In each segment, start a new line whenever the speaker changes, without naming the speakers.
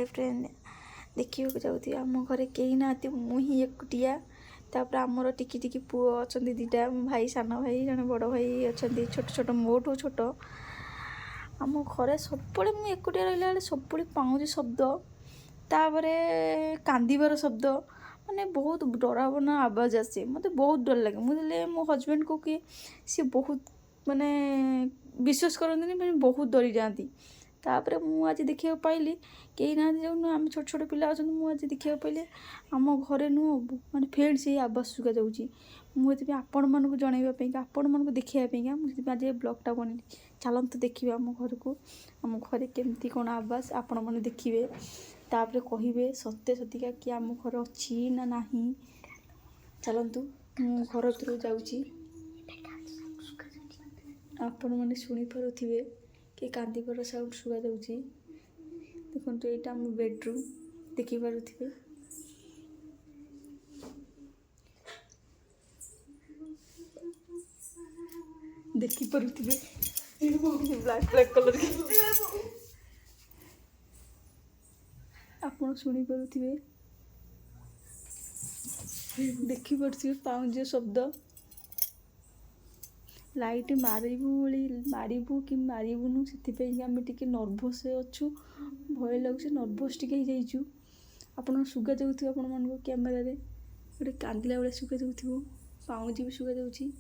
Hi friend देखा जाऊँ आम घरे कहीं ना मुझे एकुटिया तापर आमर टिकी टिकी पुओ अच्छा दीटा भाई सान भाई जड़े बड़ भाई अच्छा छोट छोट मोठू छोट आम घरे सब मुझे एकुटिया रहा सब पाऊँच शब्द तापर कांदार शब्द माने बहुत डरावना आवाज आसे मत बहुत डर लगे मुझे मो हजबैंड को कि सी बहुत माने विश्वास करते मैंने बहुत डरी जाती तापर मुझे देखा पाइली कहीं ना जो आम छोट छोट पिला अच्छा मुझे देखा पाइली आम घरे नुह माने फेर से आवाज शुका जाऊँगी मुझे आपण मानक जनवाई आपण मानक देखापी मुझे आज ब्लॉगटा बन चलते देखिए आम घर को आम घरे केमती कौन आवाज आपण मैंने देखिए तापर कहे सत्य सतिका कि आम घर अच्छी ना नहीं चलतु मु घर भर जाऊँगी आपण मैंने शुणी पारे कि कांदार साउंड शुआ जाऊँगी देखो यहाँ मो बेडरूम देखिपे देखिपे ब्लैक ब्लैक कलर आप शुणी पारे देखिपे पाउँ शब्द लाइट मारू कि मारूनु से आम टे नर्भस अच्छु भय लगुच नर्भस टे आप शुगा जाऊँ आपण मन कैमेरा गोटे कांदिला भाई शुगा जाऊ पाउँ भी शुगा जाऊँगी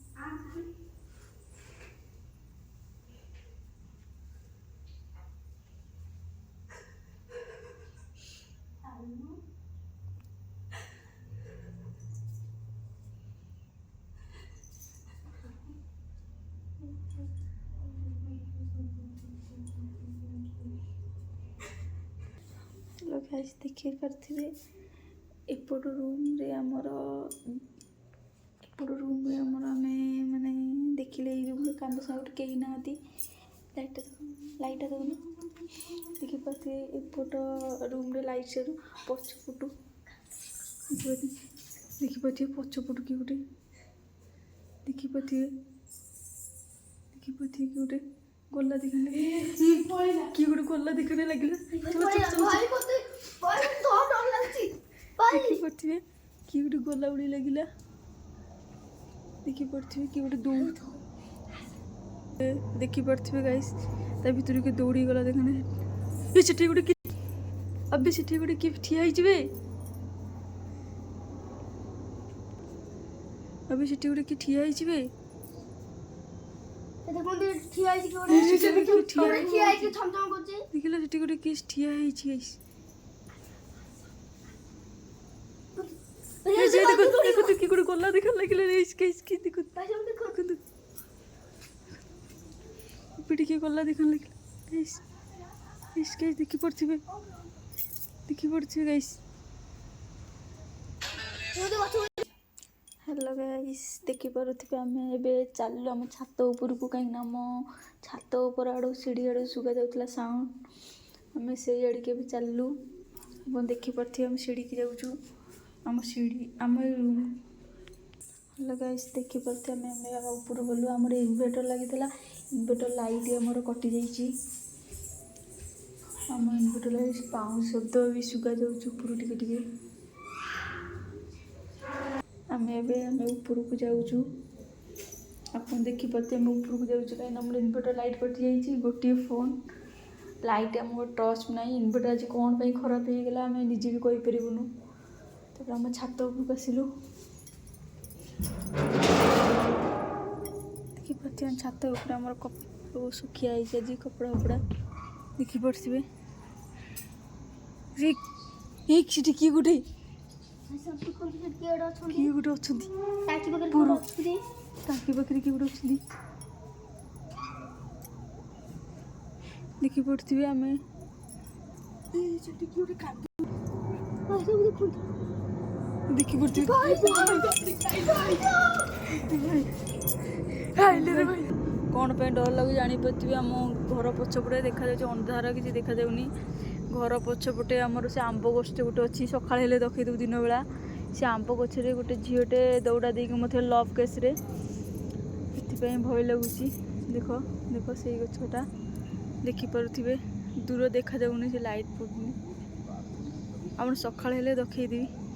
गाइस देखिए पारे एपट रूम रे आमर एपट रूम रे आमर आमे माने देखिले ये रूम रे कांद साउंड कहीं ना लाइट दौन देखी पारे एपट रूम रे लाइट से पछपटू देखी पारे पछपटू कि गोटे देखी पारे कि गोटे गला देखने कि गोटे गला देखने लगे देखिपे कि गोटे गला उड़ी लगिला देखिपे कि गोटे दौड़ देखिपे गाइस ता भीतर के दौड़ी गला देखने से गोटे अभी से गोटे कि ठिया अभी से गोटे कि ठिया देखिला से गोटे किस ठिया देखो गोटे गला देख लगे देखो पीटी के गला देख लगे देखी पड़े गाइस हेलो गाइस देखी पारे आम ए चलू आम छात उपर को कहीं आम छात उपर आड़ सीढ़ी आड़ शुगा जाऊला साउंड आम से आड़े भी चलू आप देखिपे आम सीढ़ी की जाऊँ आम सीढ़ी आम रूम हेलो गाइस देखिपे आम ऊपर गलु आम इनवर्टर लगी इनवर्टर लाइट आमर कटि जाइए आम इनवर्टर लाइट पाउँ शब्द भी शुगा जाऊँ टे आम ऊपर को जाऊँ आप देखिपे आम ऊपर को जाऊँ कहीं आम इनवर्टर लाइट कटि जाइए गोटे फोन लाइट आम टच ना इनवर्टर आज कौन पर खराब हो गला आम निजे भी कहीपरूनु तब आम छात उपरको आसिलु देखिपे छात उपर आम कपड़ा सुखिया आज कपड़ा फपड़ा देखिपे किए गोटे किए गोटे टाँकी पाखे किए गोटे अच्छी देखिपे आम देखिपे कौन पे डर लगे जापे आम घर पछपटे देखा अंधार किसी देखा घर पछपटे आमर से आंब गछटे गोटे अच्छी सका देखी देव दिन बेला से आंब गछरे गोटे झीटे दौड़ा देकी मत लव केस रे भय लगुच देख देख से गछटा देखिपे दूर देखा जाऊनी से लाइट पड़ुनी ଆପଣ ସକାଳ ହେଲେ ଦେଖେଇଦେବି।